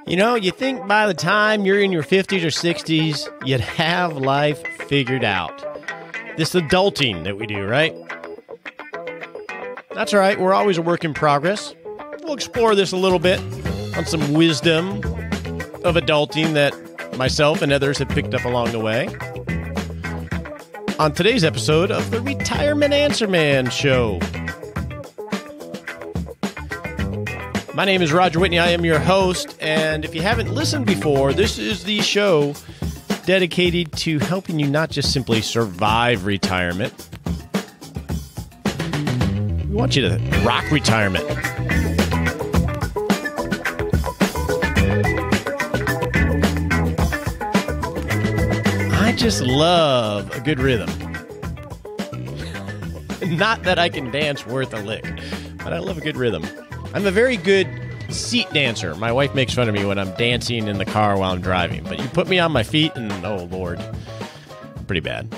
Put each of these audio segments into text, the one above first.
You know, you think by the time you're in your 50s or 60s, you'd have life figured out. This adulting that we do, right? That's right, we're always a work in progress. We'll explore this a little bit on some wisdom of adulting that myself and others have picked up along the way. On today's episode of the Retirement Answer Man Show. My name is Roger Whitney. I am your host, and if you haven't listened before, this is the show dedicated to helping you not just simply survive retirement. We want you to rock retirement. I just love a good rhythm. Not that I can dance worth a lick, but I love a good rhythm. I'm a very good seat dancer. My wife makes fun of me when I'm dancing in the car while I'm driving, but you put me on my feet and, oh, Lord, pretty bad.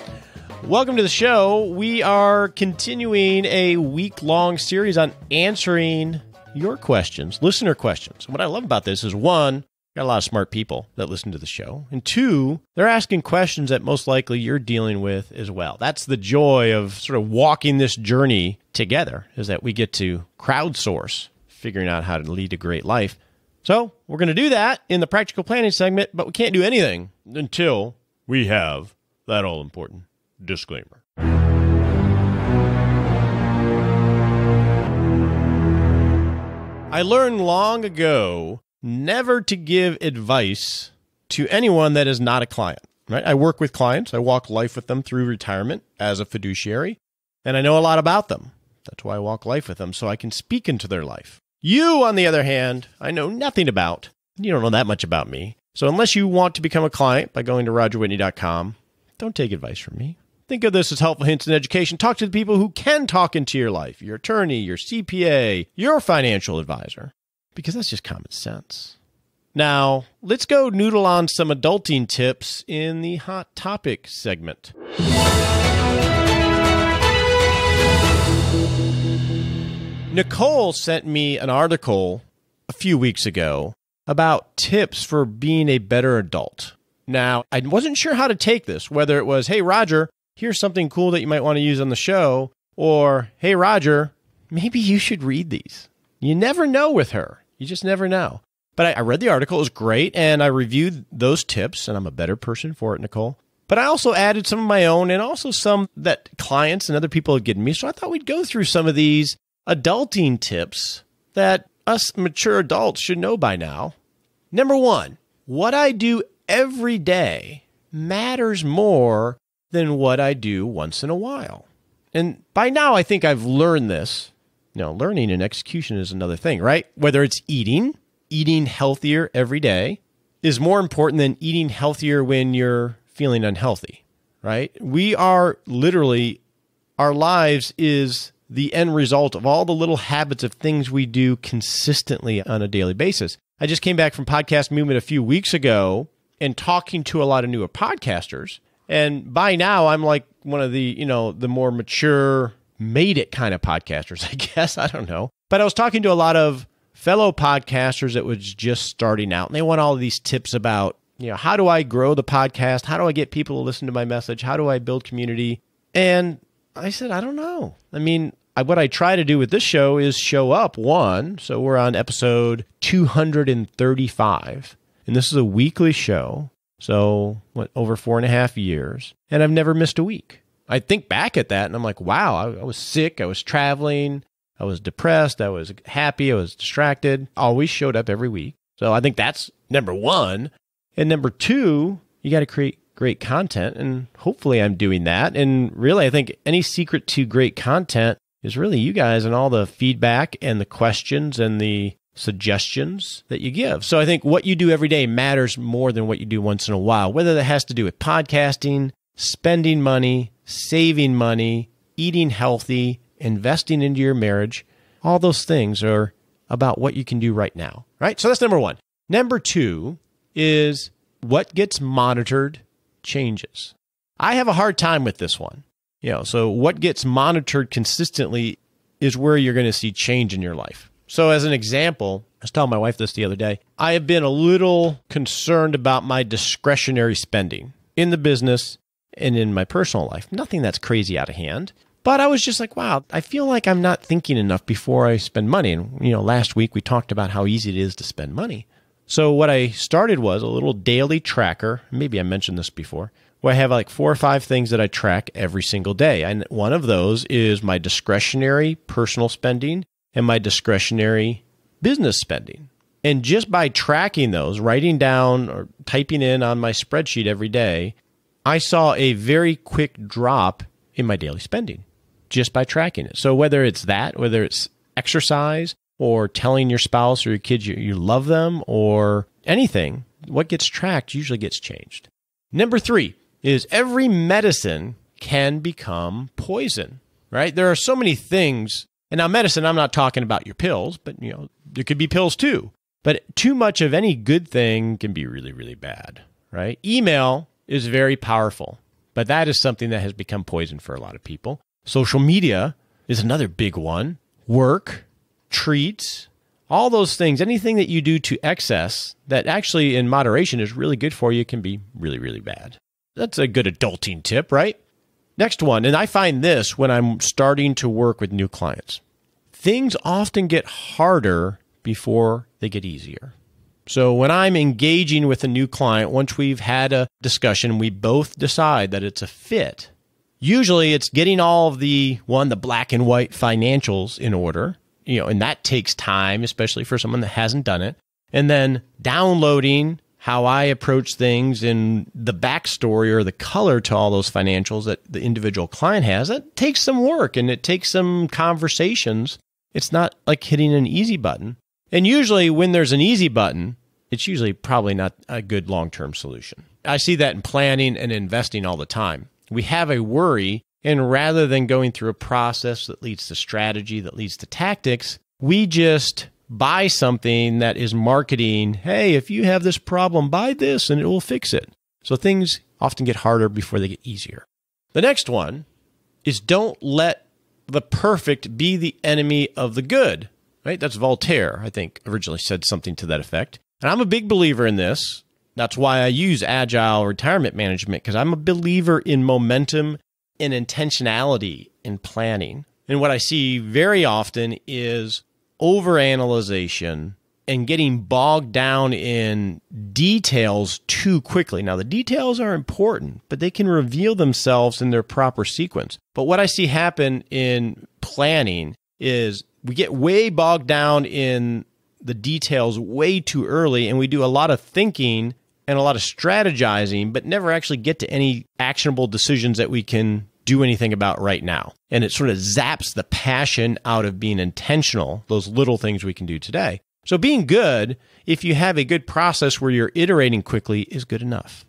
Welcome to the show. We are continuing a week-long series on answering your questions, listener questions. What I love about this is, one, got a lot of smart people that listen to the show, and two, they're asking questions that most likely you're dealing with as well. That's the joy of sort of walking this journey together, is that we get to crowdsource figuring out how to lead a great life. So we're going to do that in the practical planning segment, but we can't do anything until we have that all-important disclaimer. I learned long ago never to give advice to anyone that is not a client. Right? I work with clients. I walk life with them through retirement as a fiduciary, and I know a lot about them. That's why I walk life with them, so I can speak into their life. You, on the other hand, I know nothing about. You don't know that much about me. So unless you want to become a client by going to rogerwhitney.com, don't take advice from me. Think of this as helpful hints and education. Talk to the people who can talk into your life, your attorney, your CPA, your financial advisor, because that's just common sense. Now, let's go noodle on some adulting tips in the Hot Topic segment. Nicole sent me an article a few weeks ago about tips for being a better adult. Now, I wasn't sure how to take this, whether it was, hey, Roger, here's something cool that you might want to use on the show, or, hey, Roger, maybe you should read these. You never know with her. You just never know. But I read the article. It was great, and I reviewed those tips, and I'm a better person for it, Nicole. But I also added some of my own and also some that clients and other people had given me, so I thought we'd go through some of these adulting tips that us mature adults should know by now. Number one, what I do every day matters more than what I do once in a while. And by now, I think I've learned this. Now, learning and execution is another thing, right? Whether it's eating healthier every day is more important than eating healthier when you're feeling unhealthy, right? We are literally, our lives is the end result of all the little habits of things we do consistently on a daily basis. I just came back from Podcast Movement a few weeks ago and talking to a lot of newer podcasters. And by now, I'm like one of the, the more mature, made it kind of podcasters, I guess. I don't know. But I was talking to a lot of fellow podcasters that was just starting out. And they want all of these tips about, how do I grow the podcast? How do I get people to listen to my message? How do I build community? And I said, I don't know. I mean, what I try to do with this show is show up, one. So we're on episode 235. And this is a weekly show. So over 4.5 years. And I've never missed a week. I think back at that and I'm like, wow, I was sick. I was traveling. I was depressed. I was happy. I was distracted. Always showed up every week. So I think that's number one. And number two, you got to create great content. And hopefully I'm doing that. And really, I think any secret to great content is really you guys and all the feedback and the questions and the suggestions that you give. So I think what you do every day matters more than what you do once in a while, whether that has to do with podcasting, spending money, saving money, eating healthy, investing into your marriage. All those things are about what you can do right now, right? So that's number one. Number two is what gets monitored changes. I have a hard time with this one. So what gets monitored consistently is where you're going to see change in your life. So as an example, was telling my wife this the other day. I have been a little concerned about my discretionary spending in the business and in my personal life. Nothing that's crazy out of hand. But I was just like, wow, I feel like I'm not thinking enough before I spend money. And, last week we talked about how easy it is to spend money. So what I started was a little daily tracker. Maybe I mentioned this before, where I have like 4 or 5 things that I track every single day. And one of those is my discretionary personal spending and my discretionary business spending. And just by tracking those, writing down or typing in on my spreadsheet every day, I saw a very quick drop in my daily spending just by tracking it. So whether it's that, whether it's exercise or telling your spouse or your kids you love them or anything, what gets tracked usually gets changed. Number 3 is every medicine can become poison, right? There are so many things. And now medicine, I'm not talking about your pills, but there could be pills too. But too much of any good thing can be really, really bad, right? Email is very powerful, but that is something that has become poison for a lot of people. Social media is another big one. Work, treats, all those things, anything that you do to excess that actually in moderation is really good for you can be really, really bad. That's a good adulting tip, right? Next one, and I find this when I'm starting to work with new clients. Things often get harder before they get easier. So when I'm engaging with a new client, once we've had a discussion, we both decide that it's a fit. Usually it's getting all of the black and white financials in order, and that takes time, especially for someone that hasn't done it. And then downloading how I approach things and the backstory or the color to all those financials that the individual client has, that takes some work and it takes some conversations. It's not like hitting an easy button. And usually when there's an easy button, it's usually probably not a good long-term solution. I see that in planning and investing all the time. We have a worry, and rather than going through a process that leads to strategy, that leads to tactics, we just buy something that is marketing, hey, if you have this problem, buy this and it will fix it. So things often get harder before they get easier. The next one is don't let the perfect be the enemy of the good. Right? That's Voltaire, I think, originally said something to that effect. And I'm a big believer in this. That's why I use agile retirement management, because I'm a believer in momentum and intentionality in planning. And what I see very often is overanalyzation and getting bogged down in details too quickly. Now, the details are important, but they can reveal themselves in their proper sequence. But what I see happen in planning is we get way bogged down in the details way too early, and we do a lot of thinking and a lot of strategizing, but never actually get to any actionable decisions that we can do anything about right now. And it sort of zaps the passion out of being intentional, those little things we can do today. So being good, if you have a good process where you're iterating quickly, is good enough,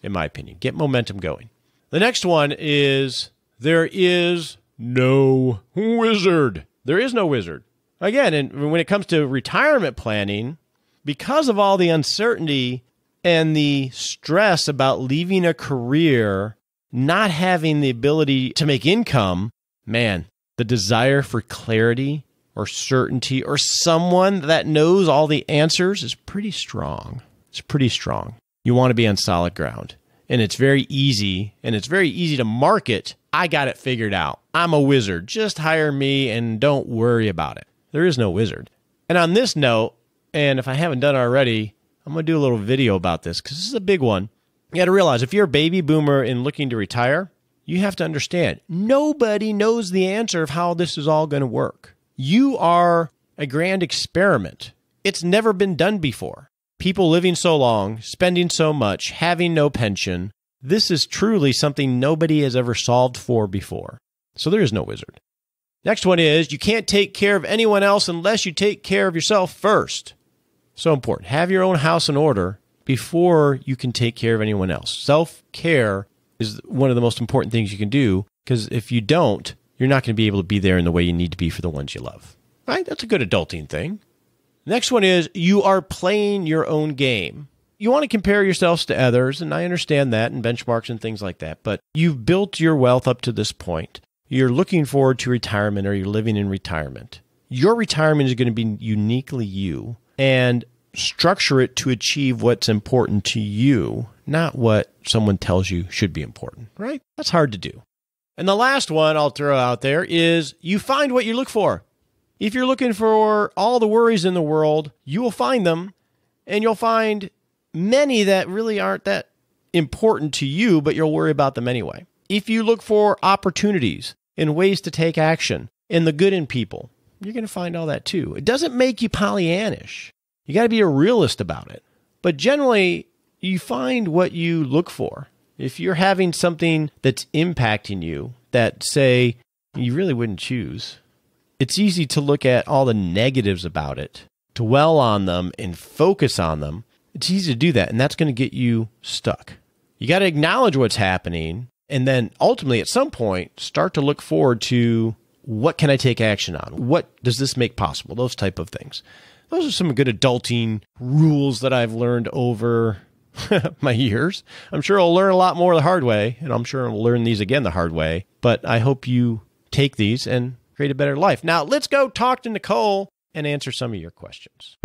in my opinion. Get momentum going. The next one is there is no wizard. There is no wizard. Again, and when it comes to retirement planning, because of all the uncertainty and the stress about leaving a career, not having the ability to make income, man, the desire for clarity or certainty or someone that knows all the answers is pretty strong. It's pretty strong. You want to be on solid ground. And it's very easy, to market, I got it figured out. I'm a wizard. Just hire me and don't worry about it. There is no wizard. And on this note, and if I haven't done it already, I'm going to do a little video about this because this is a big one. You got to realize if you're a baby boomer and looking to retire, you have to understand nobody knows the answer of how this is all going to work. You are a grand experiment. It's never been done before. People living so long, spending so much, having no pension. This is truly something nobody has ever solved for before. So there is no wizard. Next one is you can't take care of anyone else unless you take care of yourself first. So important. Have your own house in order before you can take care of anyone else. Self-care is one of the most important things you can do because if you don't, you're not going to be able to be there in the way you need to be for the ones you love. Right? That's a good adulting thing. Next one is you are playing your own game. You want to compare yourselves to others, and I understand that and benchmarks and things like that, but you've built your wealth up to this point. You're looking forward to retirement or you're living in retirement. Your retirement is going to be uniquely you. and structure it to achieve what's important to you, not what someone tells you should be important, right? That's hard to do. And the last one I'll throw out there is you find what you look for. If you're looking for all the worries in the world, you will find them, and you'll find many that really aren't that important to you, but you'll worry about them anyway. If you look for opportunities and ways to take action and the good in people, you're going to find all that too. It doesn't make you Pollyannish. You got to be a realist about it. But generally, you find what you look for. If you're having something that's impacting you that, say, you really wouldn't choose, it's easy to look at all the negatives about it, dwell on them, and focus on them. It's easy to do that, and that's going to get you stuck. You got to acknowledge what's happening, and then ultimately, at some point, start to look forward to what can I take action on? What does this make possible? Those type of things. Those are some good adulting rules that I've learned over my years. I'm sure I'll learn a lot more the hard way, and I'm sure I'll learn these again the hard way. But I hope you take these and create a better life. Now, let's go talk to Nicole and answer some of your questions.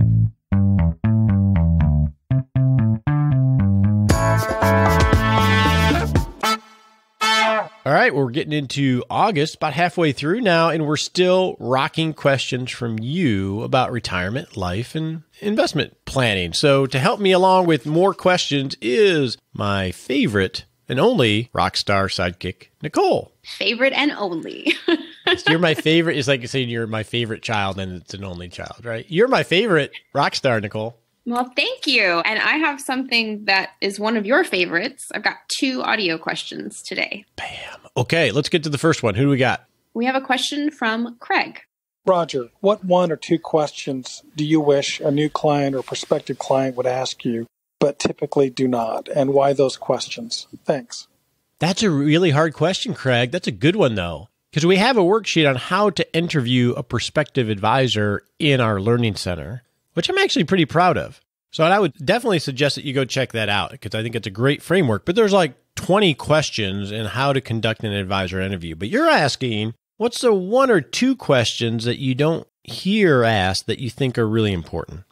All right, we're getting into August, about halfway through now, and we're still rocking questions from you about retirement, life, and investment planning. So to help me along with more questions is my favorite and only rock star sidekick, Nicole. Favorite and only. So you're my favorite. It's like saying you're my favorite child and it's an only child, right? You're my favorite rock star, Nicole. Well, thank you. And I have something that is one of your favorites. I've got 2 audio questions today. Bam. Okay, let's get to the first one. Who do we got? We have a question from Craig. Roger, what 1 or 2 questions do you wish a new client or prospective client would ask you, but typically do not, and why those questions? Thanks. That's a really hard question, Craig. That's a good one, though, because we have a worksheet on how to interview a prospective advisor in our Learning Center, which I'm actually pretty proud of. So I would definitely suggest that you go check that out because I think it's a great framework. But there's like 20 questions in how to conduct an advisor interview. But you're asking, what's the 1 or 2 questions that you don't hear asked that you think are really important?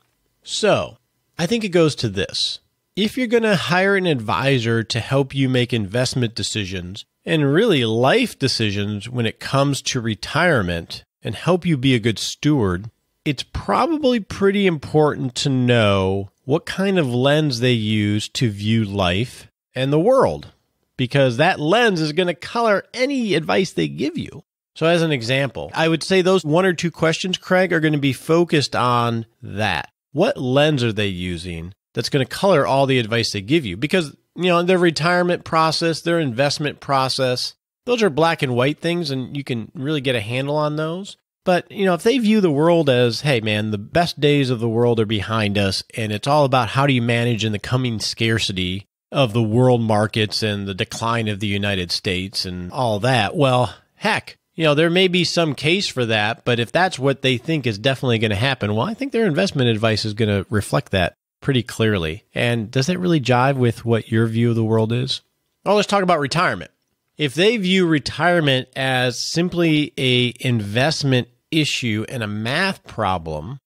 So I think it goes to this. If you're going to hire an advisor to help you make investment decisions and really life decisions when it comes to retirement and help you be a good steward, it's probably pretty important to know what kind of lens they use to view life and the world, because that lens is going to color any advice they give you. So as an example, I would say those 1 or 2 questions, Craig, are going to be focused on that. What lens are they using that's going to color all the advice they give you? Because, their retirement process, their investment process, those are black and white things, and you can really get a handle on those. But, if they view the world as, hey, man, the best days of the world are behind us, and it's all about how do you manage in the coming scarcity of the world markets and the decline of the United States and all that, well, heck, there may be some case for that, but if that's what they think is definitely going to happen, well, I think their investment advice is going to reflect that pretty clearly. And does that really jive with what your view of the world is? Well, let's talk about retirement. If they view retirement as simply a investment issue and a math problem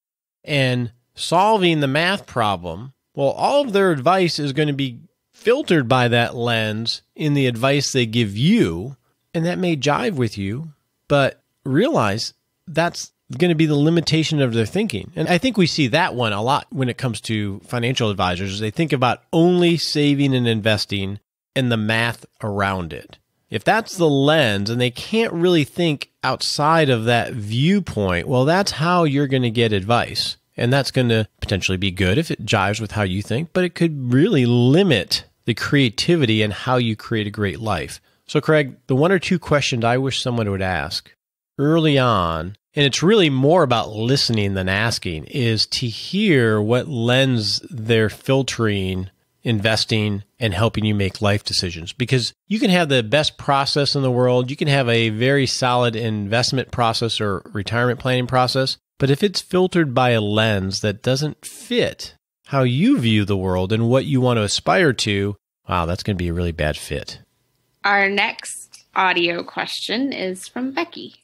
and solving the math problem, well, all of their advice is going to be filtered by that lens in the advice they give you, and that may jive with you, but realize that's going to be the limitation of their thinking. And I think we see that one a lot when it comes to financial advisors. They think about only saving and investing and the math around it. If that's the lens and they can't really think outside of that viewpoint, well, that's how you're going to get advice. And that's going to potentially be good if it jives with how you think, but it could really limit the creativity and how you create a great life. So, Craig, the 1 or 2 questions I wish someone would ask early on, and it's really more about listening than asking, is to hear what lens they're filtering investing and helping you make life decisions. Because you can have the best process in the world, you can have a very solid investment process or retirement planning process, but if it's filtered by a lens that doesn't fit how you view the world and what you want to aspire to, wow, that's going to be a really bad fit. Our next audio question is from Becky.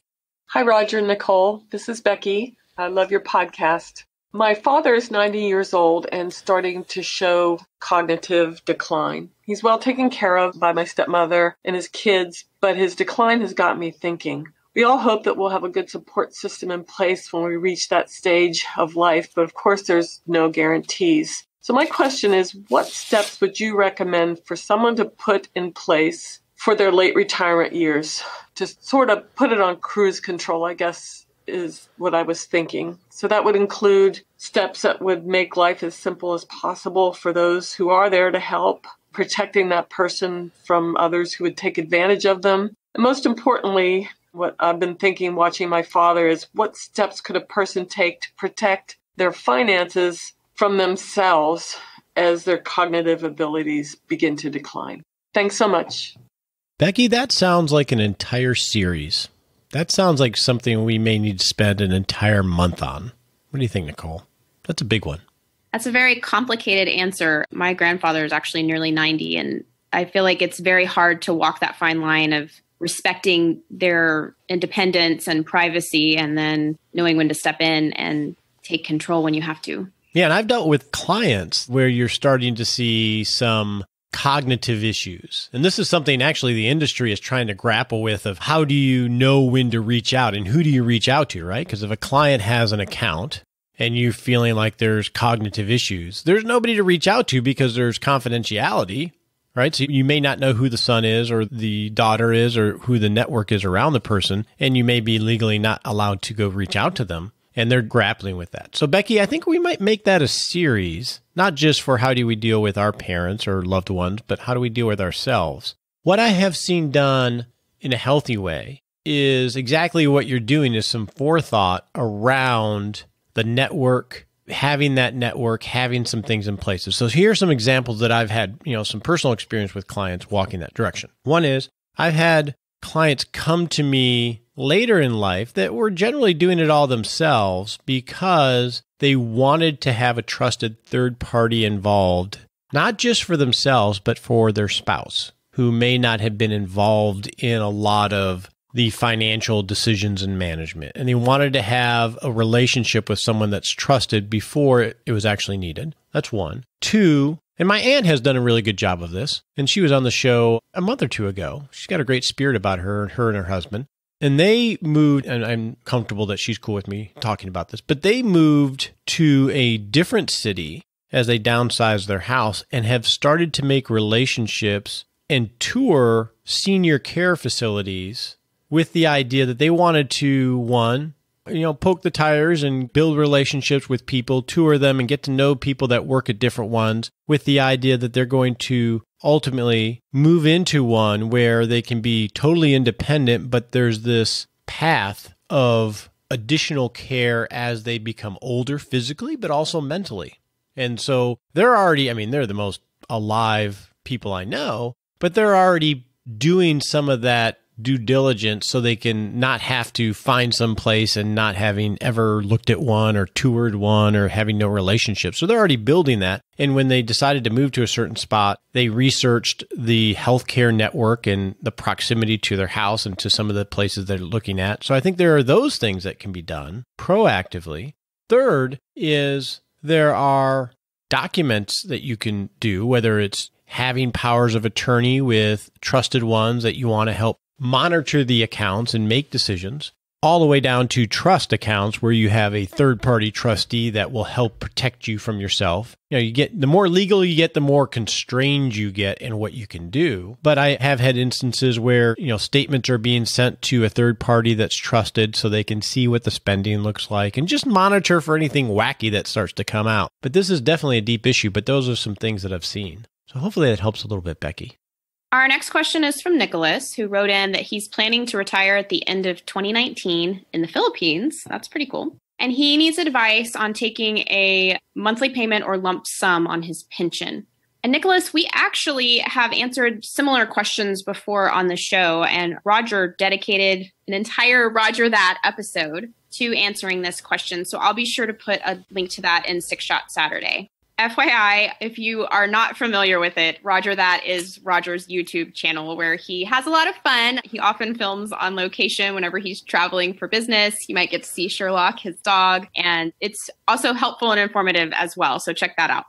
Hi, Roger and Nicole. This is Becky. I love your podcast. My father is 90 years old and starting to show cognitive decline. He's well taken care of by my stepmother and his kids, but his decline has got me thinking. We all hope that we'll have a good support system in place when we reach that stage of life, but of course there's no guarantees. So my question is, what steps would you recommend for someone to put in place for their late retirement years? To sort of put it on cruise control, I guess, is what I was thinking. So that would include steps that would make life as simple as possible for those who are there to help, protecting that person from others who would take advantage of them. And most importantly, what I've been thinking watching my father is, what steps could a person take to protect their finances from themselves as their cognitive abilities begin to decline? Thanks so much. Becky, that sounds like an entire series. That sounds like something we may need to spend an entire month on. What do you think, Nicole? That's a big one. That's a very complicated answer. My grandfather is actually nearly 90, and I feel like it's very hard to walk that fine line of respecting their independence and privacy and then knowing when to step in and take control when you have to. Yeah, and I've dealt with clients where you're starting to see some cognitive issues. And this is something actually the industry is trying to grapple with, of how do you know when to reach out and who do you reach out to, right? Because if a client has an account and you're feeling like there's cognitive issues, there's nobody to reach out to because there's confidentiality, right? So you may not know who the son is or the daughter is or who the network is around the person, and you may be legally not allowed to go reach out to them. And they're grappling with that. So, Becky, I think we might make that a series, not just for how do we deal with our parents or loved ones, but how do we deal with ourselves. What I have seen done in a healthy way is exactly what you're doing, is some forethought around the network, having that network, having some things in place. So here are some examples that I've had, some personal experience with clients walking that direction. One is I've had clients come to me later in life that were generally doing it all themselves because they wanted to have a trusted third party involved, not just for themselves, but for their spouse, who may not have been involved in a lot of the financial decisions and management. And they wanted to have a relationship with someone that's trusted before it was actually needed. That's one. Two, and my aunt has done a really good job of this, and she was on the show a month or two ago. She's got a great spirit about her and her husband. And they moved, and I'm comfortable that she's cool with me talking about this, but they moved to a different city as they downsized their house and have started to make relationships and tour senior care facilities with the idea that they wanted to, one, poke the tires and build relationships with people, tour them and get to know people that work at different ones, with the idea that they're going to ultimately move into one where they can be totally independent, but there's this path of additional care as they become older physically, but also mentally. And so they're already, they're the most alive people I know, but they're already doing some of that due diligence so they can not have to find some place and not having ever looked at one or toured one or having no relationship. So they're already building that. And when they decided to move to a certain spot, they researched the healthcare network and the proximity to their house and to some of the places they're looking at. So I think there are those things that can be done proactively. Third is there are documents that you can do, whether it's having powers of attorney with trusted ones that you want to help monitor the accounts and make decisions, all the way down to trust accounts where you have a third-party trustee that will help protect you from yourself. You get the more legal you get, the more constrained you get in what you can do. But I have had instances where, statements are being sent to a third party that's trusted so they can see what the spending looks like and just monitor for anything wacky that starts to come out. But this is definitely a deep issue, but those are some things that I've seen. So hopefully that helps a little bit, Becky. Our next question is from Nicholas, who wrote in that he's planning to retire at the end of 2019 in the Philippines. That's pretty cool. And he needs advice on taking a monthly payment or lump sum on his pension. And Nicholas, we actually have answered similar questions before on the show, and Roger dedicated an entire Roger That episode to answering this question. So I'll be sure to put a link to that in Six Shot Saturday. FYI, if you are not familiar with it, Roger That is Roger's YouTube channel where he has a lot of fun. He often films on location whenever he's traveling for business. You might get to see Sherlock, his dog, and it's also helpful and informative as well. So check that out.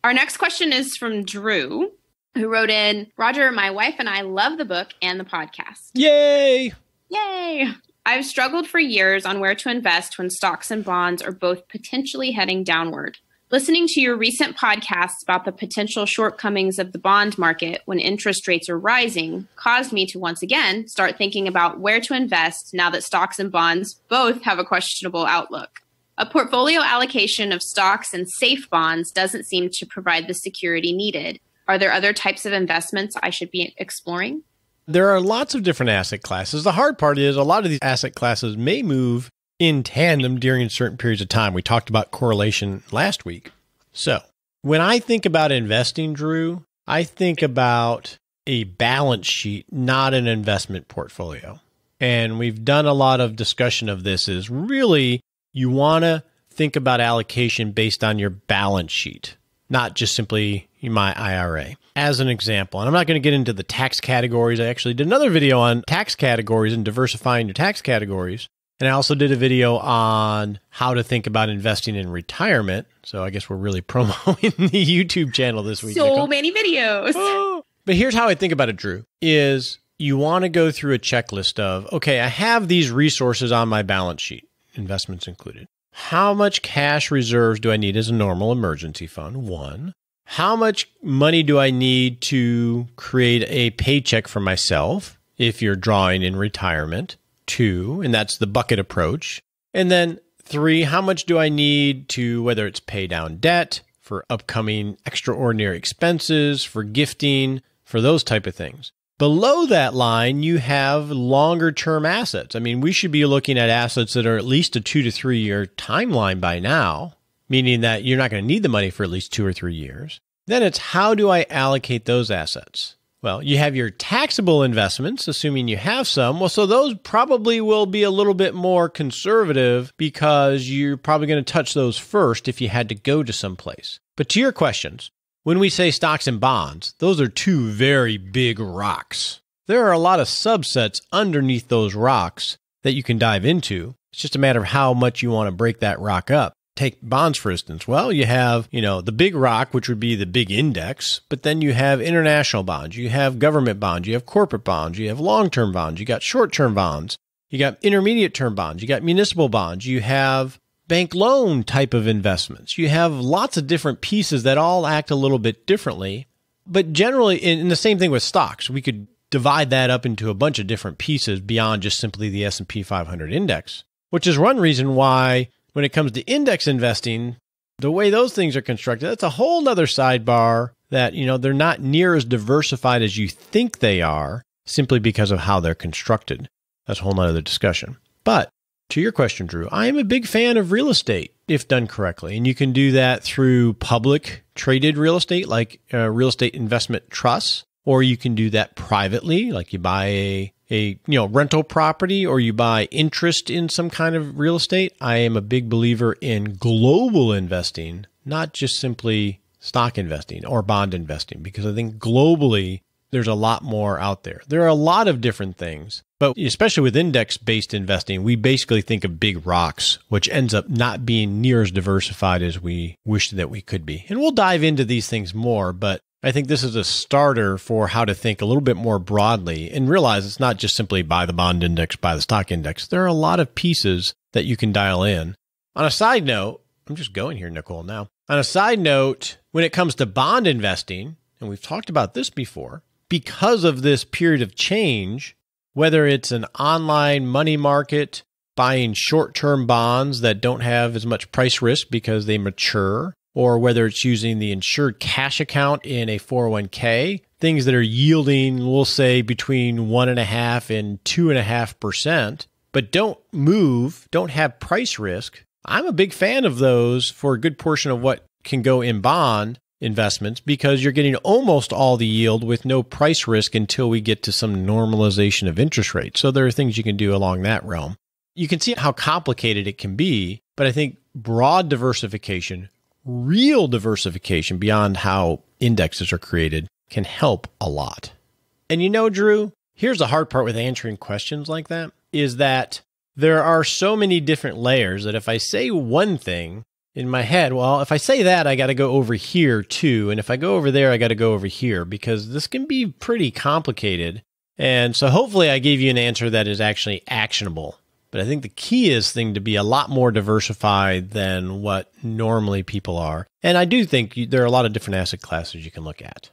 Our next question is from Drew, who wrote in, Roger, my wife and I love the book and the podcast. Yay! Yay! I've struggled for years on where to invest when stocks and bonds are both potentially heading downward. Listening to your recent podcasts about the potential shortcomings of the bond market when interest rates are rising caused me to once again start thinking about where to invest now that stocks and bonds both have a questionable outlook. A portfolio allocation of stocks and safe bonds doesn't seem to provide the security needed. Are there other types of investments I should be exploring? There are lots of different asset classes. The hard part is a lot of these asset classes may move in tandem during certain periods of time. We talked about correlation last week. So when I think about investing, Drew, I think about a balance sheet, not an investment portfolio. And we've done a lot of discussion of this is really you want to think about allocation based on your balance sheet, not just simply my IRA. As an example, and I'm not going to get into the tax categories. I actually did another video on tax categories and diversifying your tax categories. And I also did a video on how to think about investing in retirement. So I guess we're really promoting the YouTube channel this week. So Nicole. many videos. Oh. But here's how I think about it, Drew, is you want to go through a checklist of, okay, I have these resources on my balance sheet, investments included. How much cash reserves do I need as a normal emergency fund? One. How much money do I need to create a paycheck for myself if you're drawing in retirement? 2, and that's the bucket approach. And then 3, how much do I need to, whether it's pay down debt, for upcoming extraordinary expenses, for gifting, for those type of things. Below that line, you have longer term assets. I mean, we should be looking at assets that are at least a 2 to 3 year timeline by now, meaning that you're not going to need the money for at least 2 or 3 years. Then it's how do I allocate those assets? Well, you have your taxable investments, assuming you have some. Well, so those probably will be a little bit more conservative because you're probably going to touch those first if you had to go to some place. But to your questions, when we say stocks and bonds, those are two very big rocks. There are a lot of subsets underneath those rocks that you can dive into. It's just a matter of how much you want to break that rock up. Take bonds, for instance. Well, you have, the big rock, which would be the big index, but then you have international bonds, you have government bonds, you have corporate bonds, you have long-term bonds, you got short-term bonds, you got intermediate-term bonds, you got municipal bonds, you have bank loan type of investments. You have lots of different pieces that all act a little bit differently. But generally, in the same thing with stocks, we could divide that up into a bunch of different pieces beyond just simply the S&P 500 index, which is one reason why when it comes to index investing, the way those things are constructed, that's a whole nother sidebar that, they're not near as diversified as you think they are simply because of how they're constructed. That's a whole nother discussion. But to your question, Drew, I am a big fan of real estate if done correctly. And you can do that through public traded real estate, like real estate investment trusts, or you can do that privately, like you buy a rental property or you buy interest in some kind of real estate. I am a big believer in global investing, not just simply stock investing or bond investing, because I think globally there's a lot more out there. There are a lot of different things, but especially with index-based investing, we basically think of big rocks, which ends up not being near as diversified as we wish that we could be. And we'll dive into these things more, but I think this is a starter for how to think a little bit more broadly and realize it's not just simply buy the bond index, buy the stock index. There are a lot of pieces that you can dial in. On a side note, I'm just going here, Nicole, now. On a side note, when it comes to bond investing, and we've talked about this before, because of this period of change, whether it's an online money market, buying short-term bonds that don't have as much price risk because they mature, or whether it's using the insured cash account in a 401k, things that are yielding, we'll say, between 1.5% and 2.5%, but don't move, don't have price risk. I'm a big fan of those for a good portion of what can go in bond investments because you're getting almost all the yield with no price risk until we get to some normalization of interest rates. So there are things you can do along that realm. You can see how complicated it can be, but I think broad diversification, real diversification beyond how indexes are created can help a lot. And you know, Drew, here's the hard part with answering questions like that, is that there are so many different layers that if I say one thing in my head, well, if I say that, I got to go over here too. And if I go over there, I got to go over here, because this can be pretty complicated. And so hopefully I gave you an answer that is actually actionable. But I think the key is to be a lot more diversified than what normally people are. And I do think there are a lot of different asset classes you can look at.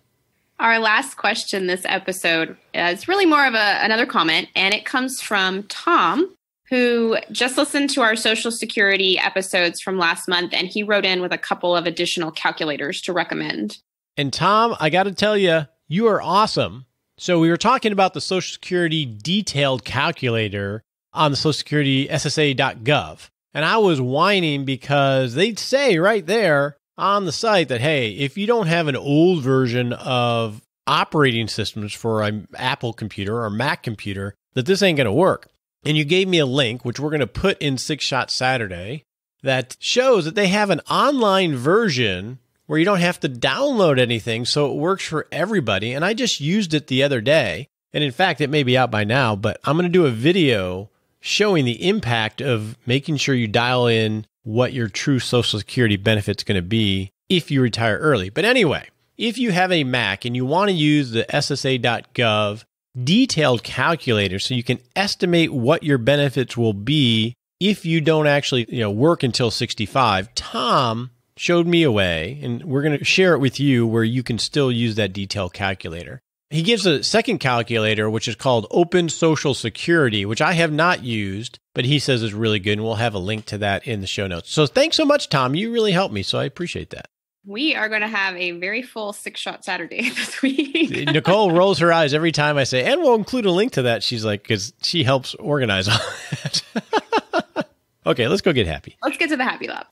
Our last question this episode is really more of another comment, and it comes from Tom, who just listened to our Social Security episodes from last month, and he wrote in with a couple of additional calculators to recommend. And Tom, I got to tell you, you are awesome. So we were talking about the Social Security detailed calculator on the Social Security SSA.gov. And I was whining because they'd say right there on the site that, hey, if you don't have an old version of operating systems for an Apple computer or Mac computer, that this ain't going to work. And you gave me a link, which we're going to put in Six Shot Saturday, that shows that they have an online version where you don't have to download anything, so it works for everybody. And I just used it the other day. And in fact, it may be out by now, but I'm going to do a video showing the impact of making sure you dial in what your true Social Security benefit's going to be if you retire early. But anyway, if you have a Mac and you want to use the SSA.gov detailed calculator so you can estimate what your benefits will be if you don't actually work until 65, Tom showed me a way, and we're going to share it with you where you can still use that detailed calculator. He gives a second calculator, which is called Open Social Security, which I have not used, but he says is really good, and we'll have a link to that in the show notes. So thanks so much, Tom. You really helped me, so I appreciate that. We are going to have a very full Six Shot Saturday this week. Nicole rolls her eyes every time I say, and we'll include a link to that. She's like, because she helps organize all that. Okay, let's go get happy. Let's get to the Happy Lab.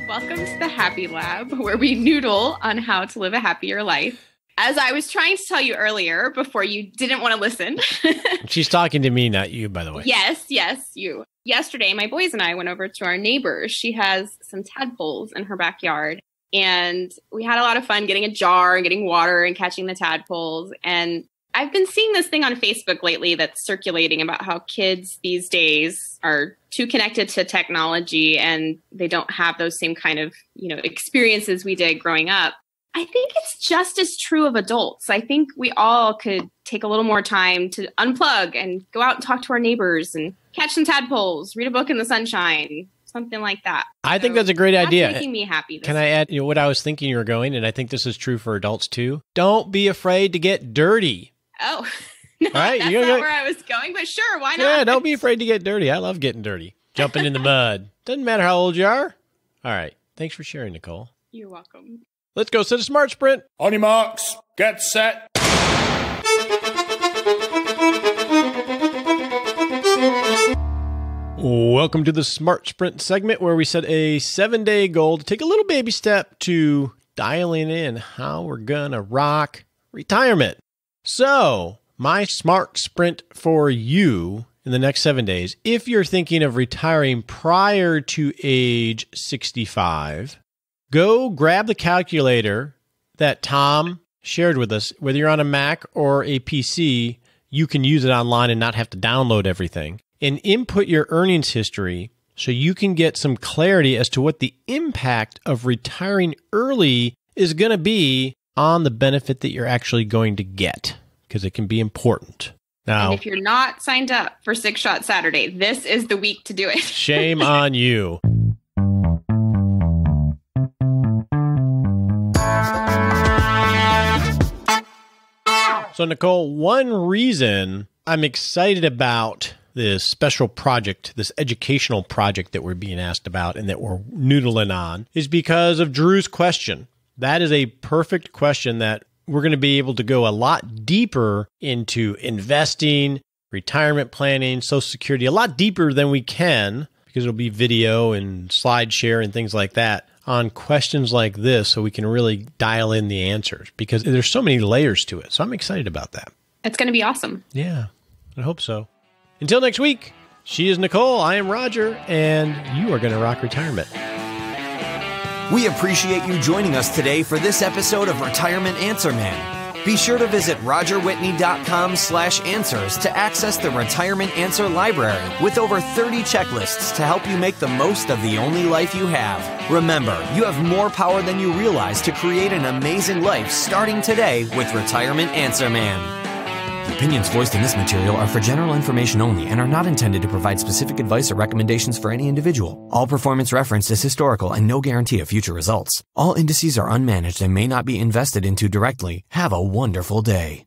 Welcome to the Happy Lab, where we noodle on how to live a happier life. As I was trying to tell you earlier, before you didn't want to listen. She's talking to me, not you, by the way. Yes, you. Yesterday, my boys and I went over to our neighbor. She has some tadpoles in her backyard. And we had a lot of fun getting a jar and getting water and catching the tadpoles. And I've been seeing this thing on Facebook lately that's circulating about how kids these days are too connected to technology and they don't have those same kind of, experiences we did growing up. I think it's just as true of adults. I think we all could take a little more time to unplug and go out and talk to our neighbors and catch some tadpoles, read a book in the sunshine, something like that. I think that's a great idea. That's making me happy. Can I add what I was thinking you were going, and I think this is true for adults too. Don't be afraid to get dirty. Oh, no, right? That's not where I was going, but sure, why not? Yeah, don't be afraid to get dirty. I love getting dirty. Jumping in the mud. Doesn't matter how old you are. All right. Thanks for sharing, Nicole. You're welcome. Let's go set a smart sprint. On your marks, get set. Welcome to the Smart Sprint segment where we set a 7-day goal to take a little baby step to dialing in how we're gonna rock retirement. So, my Smart Sprint for you in the next 7 days, if you're thinking of retiring prior to age 65, go grab the calculator that Tom shared with us. Whether you're on a Mac or a PC, you can use it online and not have to download everything. And input your earnings history so you can get some clarity as to what the impact of retiring early is going to be on the benefit that you're actually going to get, because it can be important. Now, and if you're not signed up for Six Shot Saturday, this is the week to do it. Shame on you. So, Nicole, one reason I'm excited about this special project, this educational project that we're being asked about and that we're noodling on, is because of Drew's question. That is a perfect question that we're going to be able to go a lot deeper into investing, retirement planning, Social Security, a lot deeper than we can, because it'll be video and slide share and things like that on questions like this, so we can really dial in the answers, because there's so many layers to it. So I'm excited about that. It's going to be awesome. Yeah, I hope so. Until next week, she is Nicole, I am Roger, and you are going to rock retirement. We appreciate you joining us today for this episode of Retirement Answer Man. Be sure to visit rogerwhitney.com/answers to access the Retirement Answer Library with over 30 checklists to help you make the most of the only life you have. Remember, you have more power than you realize to create an amazing life starting today with Retirement Answer Man. The opinions voiced in this material are for general information only and are not intended to provide specific advice or recommendations for any individual. All performance referenced is historical and no guarantee of future results. All indices are unmanaged and may not be invested into directly. Have a wonderful day.